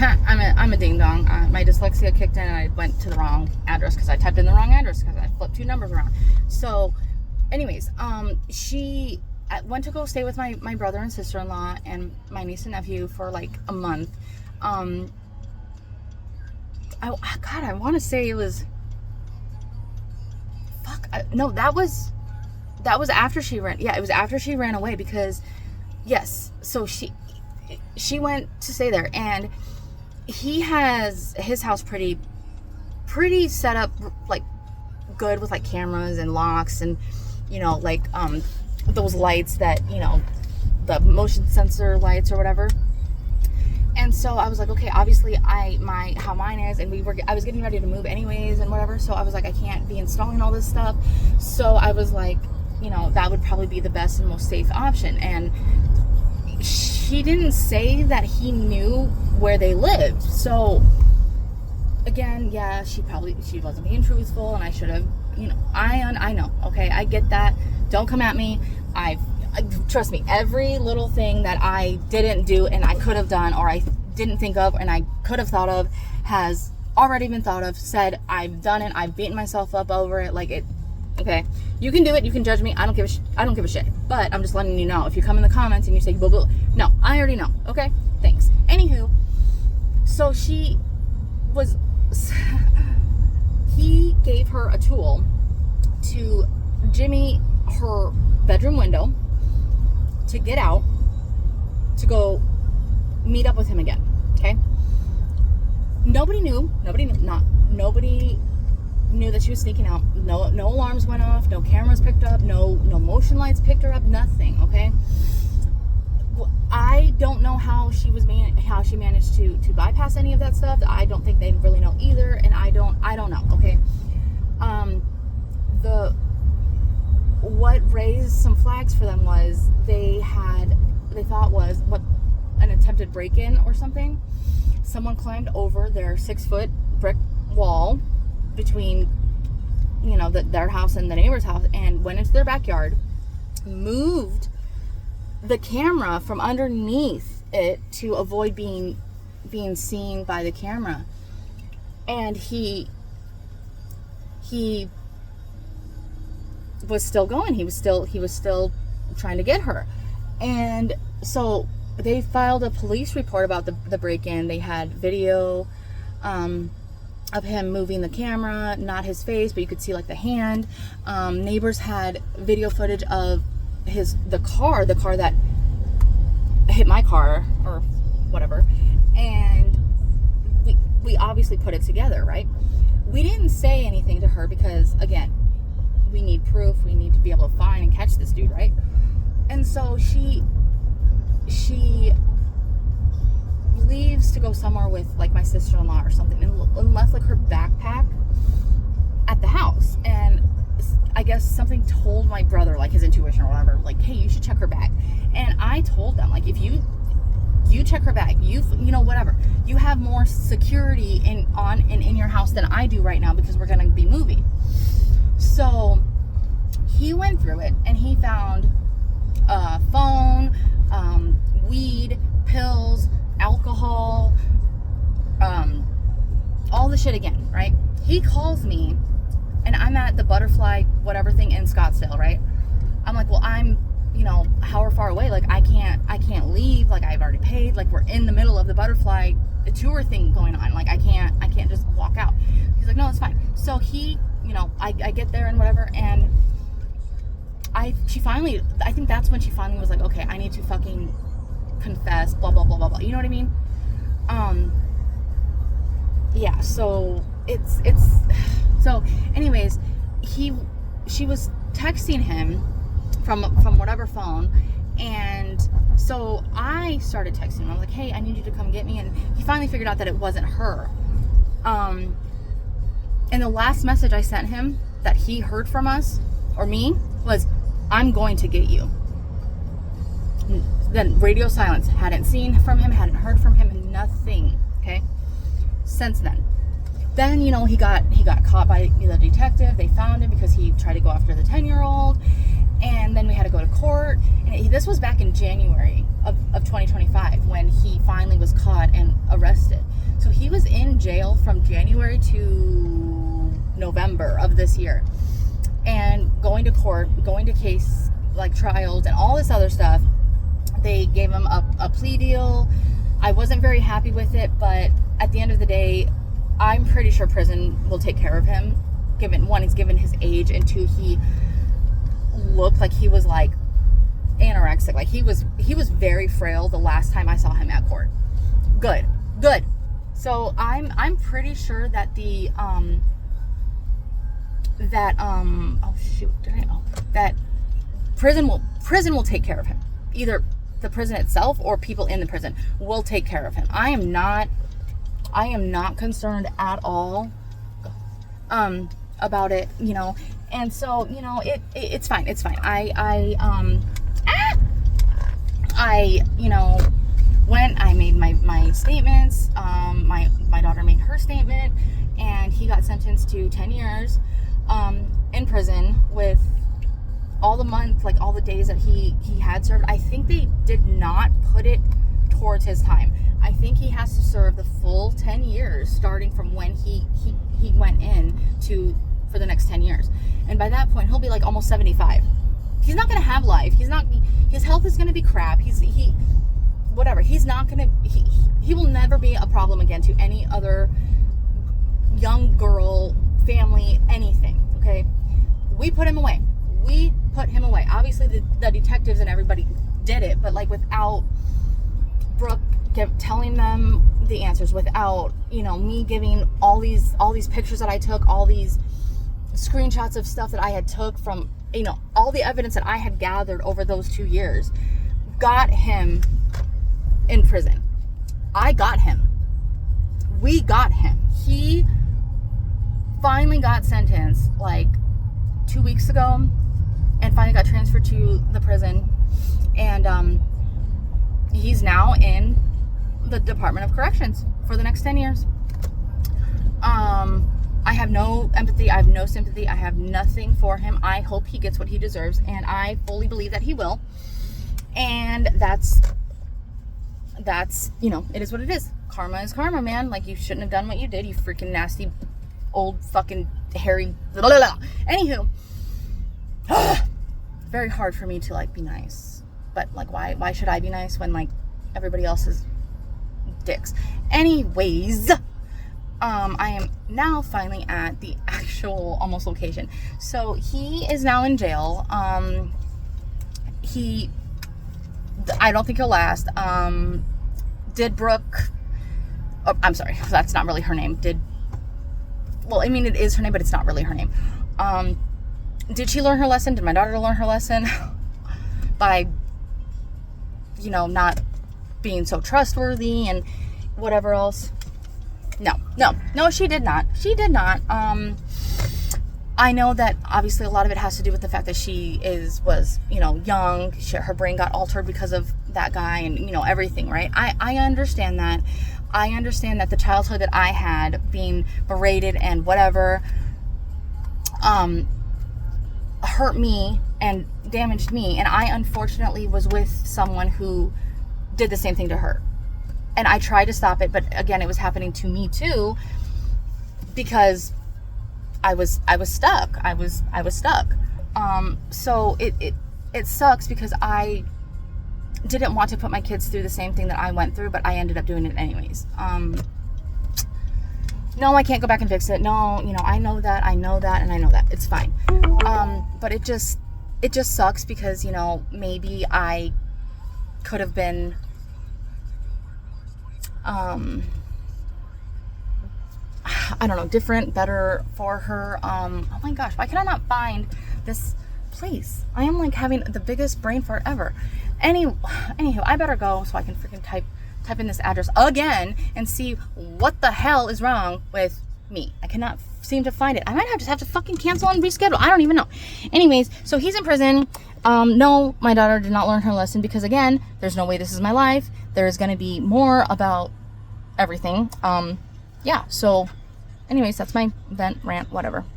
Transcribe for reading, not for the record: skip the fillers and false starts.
I'm a ding dong. My dyslexia kicked in and I went to the wrong address because I typed in the wrong address because I flipped 2 numbers around. So, anyways, she went to go stay with my brother and sister-in-law and my niece and nephew for like a month. God, I want to say it was. No, that was after she ran. Yeah, it was after she ran away because, yes. So she went to stay there, and he has his house pretty set up, like good with like cameras and locks and like those lights that the motion sensor lights or whatever. And so I was like, okay, obviously how mine is, and I was getting ready to move anyways and whatever. So I was like, I can't be installing all this stuff. So I was like, that would probably be the best and most safe option. And she didn't say that he knew where they lived. So again, yeah, she wasn't being truthful, and I should have, I know, okay, I get that. Don't come at me. Trust me, every little thing that I didn't do and I could have done, or I didn't think of and I could have thought of, has already been thought of, said. I've done it. I've beaten myself up over it. Like it. Okay, you can do it. You can judge me. I don't give a shit. But I'm just letting you know. If you come in the comments and you say blah blah, no, I already know. Okay, thanks. Anywho, so he gave her a tool to jimmy her bedroom window to get out, to go meet up with him again. Okay. Nobody knew that she was sneaking out. No alarms went off. No cameras picked up. No motion lights picked her up. Nothing. Okay. I don't know how she managed to bypass any of that stuff. I don't think they really know either, and I don't know. Okay. What raised some flags for them was they thought was an attempted break-in or something. Someone climbed over their 6-foot brick wall between their house and the neighbor's house and went into their backyard, moved the camera from underneath it to avoid being seen by the camera. And he was still going. He was still trying to get her. And so they filed a police report about the break-in. They had video of him moving the camera, not his face, but you could see like the hand. Neighbors had video footage of the car that hit my car or whatever. And we obviously put it together, right? We didn't say anything to her because, again, we need proof. We need to be able to find and catch this dude, right? And so she leaves to go somewhere with like my sister-in-law or something, and left like her backpack at the house. And I guess something told my brother, like his intuition or whatever, like, hey, you should check her bag. And I told them, like, if you check her bag, whatever, you have more security in your house than I do right now because we're gonna be moving. So he went through it and he found a phone, weed, pills, alcohol, all the shit again, right? He calls me and I'm at the butterfly whatever thing in Scottsdale, right? I'm like, well, I'm however far away, like I can't leave, like I've already paid, like we're in the middle of the butterfly tour thing going on, like I can't just walk out. He's like, no, it's fine. So he, I get there and whatever, and I think that's when she finally was like, okay, I need to fucking confess, blah blah blah blah blah, you know what I mean? Yeah, so it's so anyways, she was texting him from whatever phone, and so I started texting him. I was like, hey, I need you to come get me. And he finally figured out that it wasn't her. And the last message I sent him that he heard from us, or me, was, I'm going to get you. Then radio silence. Hadn't seen from him, hadn't heard from him, nothing. Okay? Since then. Then, he got caught by the detective. They found him because he tried to go after the 10-year-old. And then we had to go to court. And this was back in January of 2025 when he finally was caught and arrested. So he was in jail from January to November of this year. And going to court, going to case, like trials and all this other stuff. They gave him a plea deal. I wasn't very happy with it, but at the end of the day, I'm pretty sure prison will take care of him. He's given his age, and two, he looked like he was like anorexic. Like he was very frail the last time I saw him at court. Good. So I'm pretty sure that that prison will take care of him. Either the prison itself or people in the prison will take care of him. I am not concerned at all about it, you know. And so, you know, it's fine. I you know, when I made my statements, my daughter made her statement, and he got sentenced to 10 years in prison with all the month, like all the days that he had served. I think they did not put it towards his time. I think he has to serve the full 10 years starting from when he went in for the next 10 years. And by that point, he'll be like almost 75. He's not going to have life. His health is going to be crap. He will never be a problem again to any other young girl, family, anything. Okay. We put him away. Obviously the detectives and everybody did it, but like without Brooke telling them the answers, without, you know, me giving all these pictures that I took, all these screenshots of stuff that I had took from, you know, all the evidence that I had gathered over those 2 years, got him in prison. I got him. We got him. He finally got sentenced like 2 weeks ago and finally got transferred to the prison, and he's now in the Department of Corrections for the next 10 years. I have no empathy. I have no sympathy. I have nothing for him. I hope he gets what he deserves, and I fully believe that he will. And that's, you know, it is what it is. Karma is karma, man. Like, you shouldn't have done what you did, you freaking nasty, old, fucking, hairy, blah, blah, blah. Anywho, very hard for me to, like, be nice. But, like, why should I be nice when, like, everybody else is dicks? Anyways, I am now finally at the actual almost location. So he is now in jail. I don't think he'll last. Did Brooke, oh, I'm sorry, that's not really her name. Well, I mean, it is her name, but it's not really her name. Did she learn her lesson? Did my daughter learn her lesson? By, you know, not being so trustworthy and whatever else? No, she did not. I know that obviously a lot of it has to do with the fact that she was, you know, young. Her brain got altered because of that guy and, you know, everything, right? I understand that. I understand that the childhood that I had, being berated and whatever, hurt me and damaged me. And I unfortunately was with someone who did the same thing to her. And I tried to stop it, but again, it was happening to me too, because I was stuck. I was stuck. So it sucks because I didn't want to put my kids through the same thing that I went through, but I ended up doing it anyways. No, I can't go back and fix it. No, you know, I know that, and I know that. It's fine. But it just sucks because, you know, maybe I could have been, I don't know, different, better for her. Oh my gosh, why can I not find this place? I am like having the biggest brain fart ever. Anywho, I better go so I can freaking type in this address again and see what the hell is wrong with me. I cannot seem to find it. I might just have to fucking cancel and reschedule. I don't even know. Anyways, so he's in prison. No, my daughter did not learn her lesson because, again, there's no way this is my life. There's going to be more about everything. Yeah, so anyways, that's my vent, rant, whatever.